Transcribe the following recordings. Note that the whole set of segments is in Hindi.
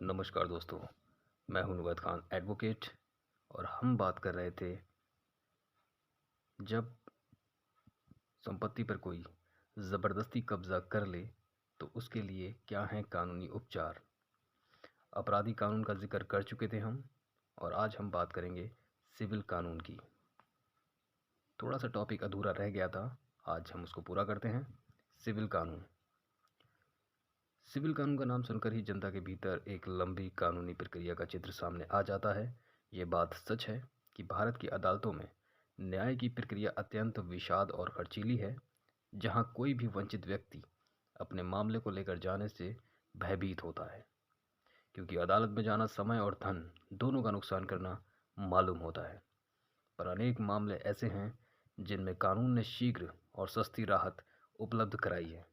नमस्कार दोस्तों, मैं हूं नुवैद खान एडवोकेट। और हम बात कर रहे थे जब संपत्ति पर कोई ज़बरदस्ती कब्ज़ा कर ले तो उसके लिए क्या हैं कानूनी उपचार। आपराधिक कानून का जिक्र कर चुके थे हम, और आज हम बात करेंगे सिविल कानून की। थोड़ा सा टॉपिक अधूरा रह गया था, आज हम उसको पूरा करते हैं। सिविल कानून। सिविल कानून का नाम सुनकर ही जनता के भीतर एक लंबी कानूनी प्रक्रिया का चित्र सामने आ जाता है। ये बात सच है कि भारत की अदालतों में न्याय की प्रक्रिया अत्यंत विषाद और खर्चीली है, जहां कोई भी वंचित व्यक्ति अपने मामले को लेकर जाने से भयभीत होता है, क्योंकि अदालत में जाना समय और धन दोनों का नुकसान करना मालूम होता है। पर अनेक मामले ऐसे हैं जिनमें कानून ने शीघ्र और सस्ती राहत उपलब्ध कराई है।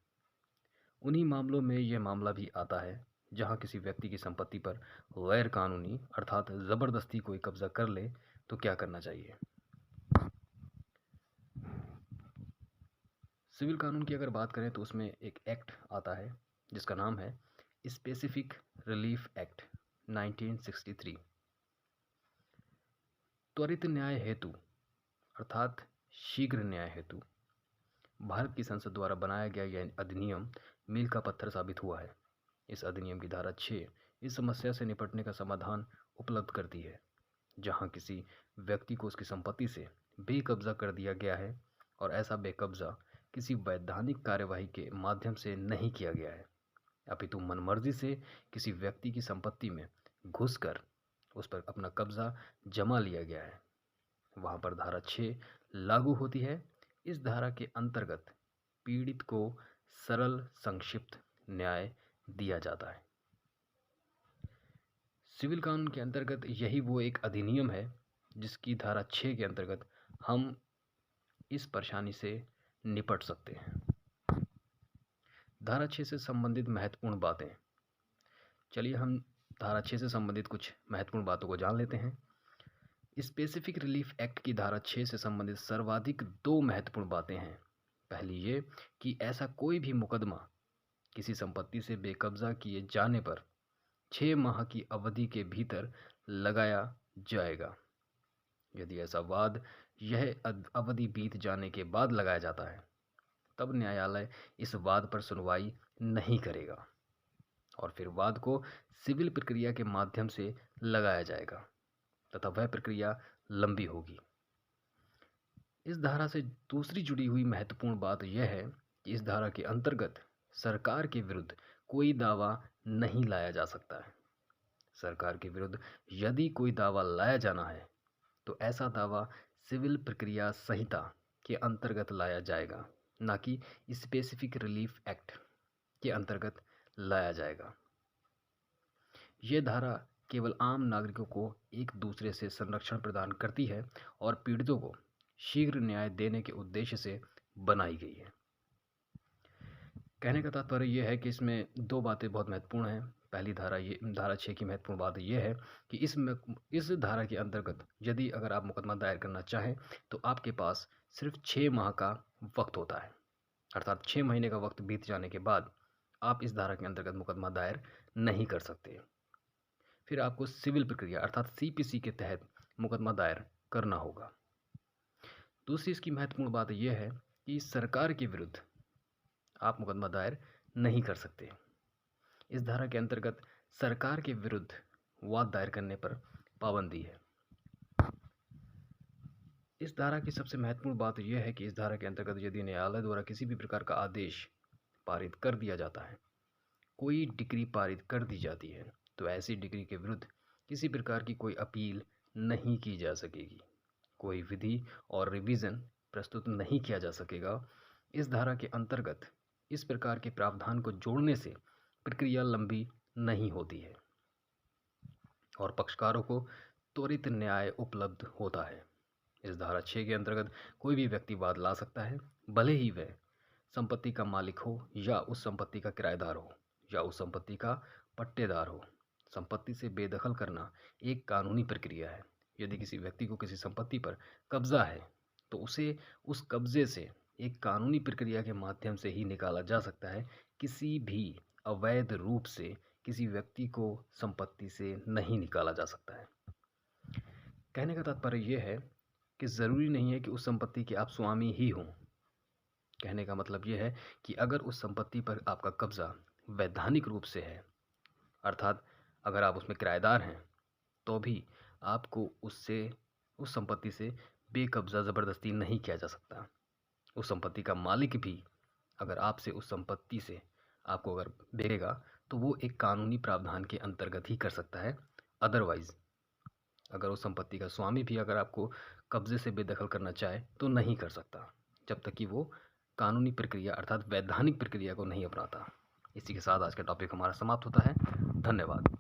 उन्हीं मामलों में यह मामला भी आता है जहां किसी व्यक्ति की संपत्ति पर गैर कानूनी अर्थात ज़बरदस्ती कोई कब्जा कर ले तो क्या करना चाहिए। सिविल कानून की अगर बात करें तो उसमें एक एक्ट आता है जिसका नाम है स्पेसिफिक रिलीफ एक्ट 1963। त्वरित न्याय हेतु अर्थात शीघ्र न्याय हेतु भारत की संसद द्वारा बनाया गया यह अधिनियम मील का पत्थर साबित हुआ है। इस अधिनियम की धारा 6 इस समस्या से निपटने का समाधान उपलब्ध करती है, जहां किसी व्यक्ति को उसकी संपत्ति से बेकब्जा कर दिया गया है और ऐसा बेकब्जा किसी वैधानिक कार्यवाही के माध्यम से नहीं किया गया है, अपितु मनमर्जी से किसी व्यक्ति की संपत्ति में घुसकर उस पर अपना कब्जा जमा लिया गया है। वहां पर धारा 6 लागू होती है। इस धारा के अंतर्गत पीड़ित को सरल संक्षिप्त न्याय दिया जाता है। सिविल कानून के अंतर्गत यही वो एक अधिनियम है जिसकी धारा 6 के अंतर्गत हम इस परेशानी से निपट सकते हैं। धारा 6 से संबंधित महत्वपूर्ण बातें। चलिए हम धारा 6 से संबंधित कुछ महत्वपूर्ण बातों को जान लेते हैं। स्पेसिफिक रिलीफ एक्ट की धारा 6 से संबंधित सर्वाधिक दो महत्वपूर्ण बातें हैं। पहली ये कि ऐसा कोई भी मुकदमा किसी संपत्ति से बेकब्जा किए जाने पर 6 माह की अवधि के भीतर लगाया जाएगा। यदि ऐसा वाद यह अवधि बीत जाने के बाद लगाया जाता है तब न्यायालय इस वाद पर सुनवाई नहीं करेगा और फिर वाद को सिविल प्रक्रिया के माध्यम से लगाया जाएगा तथा वह प्रक्रिया लंबी होगी। इस धारा से दूसरी जुड़ी हुई महत्वपूर्ण बात यह है कि इस धारा के अंतर्गत सरकार के विरुद्ध कोई दावा नहीं लाया जा सकता है। सरकार के विरुद्ध यदि कोई दावा लाया जाना है तो ऐसा दावा सिविल प्रक्रिया संहिता के अंतर्गत लाया जाएगा, ना कि स्पेसिफिक रिलीफ एक्ट के अंतर्गत लाया जाएगा। यह धारा केवल आम नागरिकों को एक दूसरे से संरक्षण प्रदान करती है और पीड़ितों को शीघ्र न्याय देने के उद्देश्य से बनाई गई है। कहने का तात्पर्य यह है कि इसमें दो बातें बहुत महत्वपूर्ण हैं। पहली धारा 6 की महत्वपूर्ण बात यह है कि इस धारा के अंतर्गत यदि अगर आप मुकदमा दायर करना चाहें तो आपके पास सिर्फ 6 माह का वक्त होता है, अर्थात 6 महीने का वक्त बीत जाने के बाद आप इस धारा के अंतर्गत मुकदमा दायर नहीं कर सकते। फिर आपको सिविल प्रक्रिया अर्थात सीपीसी के तहत मुकदमा दायर करना होगा। दूसरी इसकी महत्वपूर्ण बात यह है कि सरकार के विरुद्ध आप मुकदमा दायर नहीं कर सकते। इस धारा के अंतर्गत सरकार के विरुद्ध वाद दायर करने पर पाबंदी है। इस धारा की सबसे महत्वपूर्ण बात यह है कि इस धारा के अंतर्गत यदि न्यायालय द्वारा किसी भी प्रकार का आदेश पारित कर दिया जाता है, कोई डिक्री पारित कर दी जाती है, तो ऐसी डिक्री के विरुद्ध किसी प्रकार की कोई अपील नहीं की जा सकेगी, कोई विधि और रिवीजन प्रस्तुत नहीं किया जा सकेगा। इस धारा के अंतर्गत इस प्रकार के प्रावधान को जोड़ने से प्रक्रिया लंबी नहीं होती है और पक्षकारों को त्वरित न्याय उपलब्ध होता है। इस धारा 6 के अंतर्गत कोई भी व्यक्ति वाद ला सकता है, भले ही वह संपत्ति का मालिक हो या उस संपत्ति का किराएदार हो या उस संपत्ति का पट्टेदार हो। संपत्ति से बेदखल करना एक कानूनी प्रक्रिया है। यदि किसी व्यक्ति को किसी संपत्ति पर कब्जा है तो उसे उस कब्जे से एक कानूनी प्रक्रिया के माध्यम से ही निकाला जा सकता है। किसी भी अवैध रूप से किसी व्यक्ति को संपत्ति से नहीं निकाला जा सकता है। कहने का तात्पर्य यह है कि ज़रूरी नहीं है कि उस संपत्ति के आप स्वामी ही हों। कहने का मतलब यह है कि अगर उस संपत्ति पर आपका कब्ज़ा वैधानिक रूप से है, अर्थात अगर आप उसमें किराएदार हैं, तो भी आपको उस संपत्ति से बेकब्ज़ा ज़बरदस्ती नहीं किया जा सकता। उस संपत्ति का मालिक भी अगर आपसे उस संपत्ति से आपको अगर बेचेगा तो वो एक कानूनी प्रावधान के अंतर्गत ही कर सकता है। अदरवाइज़ अगर उस संपत्ति का स्वामी भी अगर आपको कब्ज़े से बेदखल करना चाहे तो नहीं कर सकता, जब तक कि वो कानूनी प्रक्रिया अर्थात वैधानिक प्रक्रिया को नहीं अपनाता। इसी के साथ आज का टॉपिक हमारा समाप्त होता है। धन्यवाद।